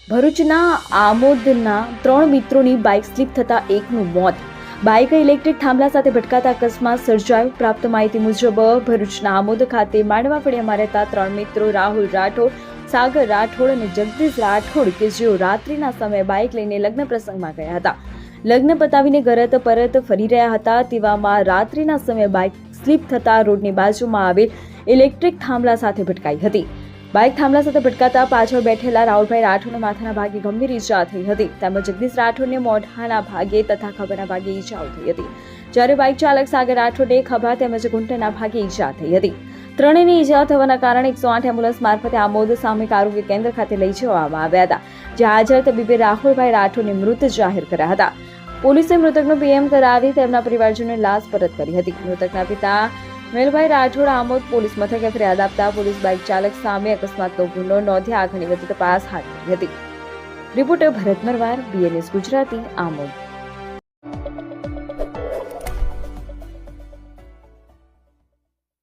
ભરૂચના આમોદના 3 મિત્રોની bike slip થતા એકનું મોત. બાઇક ઇલેક્ટ્રિક થાંભલા સાથે ભટકાતા અકસ્માત સર્જાયો. પ્રાપ્ત માહિતી મુજબ ભરૂચના આમોદ ખાતે માંડવા ફળિયામાં રહેતા 3 મિત્રો રાહુલ રાઠોડ, સાગર રાઠોડ અને જગદીશ રાઠોડ કે જેઓ રાત્રિના સમયે બાઇક લઈને લગ્ન પ્રસંગમાં ગયા હતા. લગ્ન પતાવીને ઘરે પરત ફરી રહ્યા હતા તેવામાં રાત્રિના સમયે બાઇક સ્લીપ થતા રોડની બાજુમાં આવેલ ઇલેક્ટ્રિક થાંભલા સાથે ભટકાઈ હતી. બાઇક થાંભલા સાથે ભટકાતા પાછળ બેઠેલા રાહુલભાઈ રાઠોડના માથાના ભાગે ગંભીર ઈજા થઈ હતી. તેમજ જગદીશ રાઠોડને મોઢાના ભાગે તથા ખભાના ભાગે ઈજાઓ થઈ હતી. જ્યારે બાઇક ચાલક સાગર રાઠોડે ખભા તેમજ ઘૂંટણના ભાગે ઈજા થઈ હતી. ત્રણેયની ઈજા થવાના કારણે 108 એમ્બ્યુલન્સ મારફતે આમોદ સામૂહિક આરોગ્ય કેન્દ્ર ખાતે લઈ જવામાં આવ્યા હતા. જ્યાં હાજર તબીબે રાહુલભાઈ રાઠોડને મૃત જાહેર કર્યા હતા. પોલીસે મૃતકનું પીએમ કરાવી તેમના પરિવારજનોને લાશ પરત કરી હતી. મૃતકના પિતા મેલભાઈ રાઠોડ આમોદ પોલીસ મથકે ફરિયાદ આપતા પોલીસ બાઇક ચાલક સામે અકસ્માતનો ગુનો નોંધી આગળની વધુ તપાસ હાથ ધરી હતી. રિપોર્ટર ભરત મરવાર, BNS ગુજરાતી, આમોદ.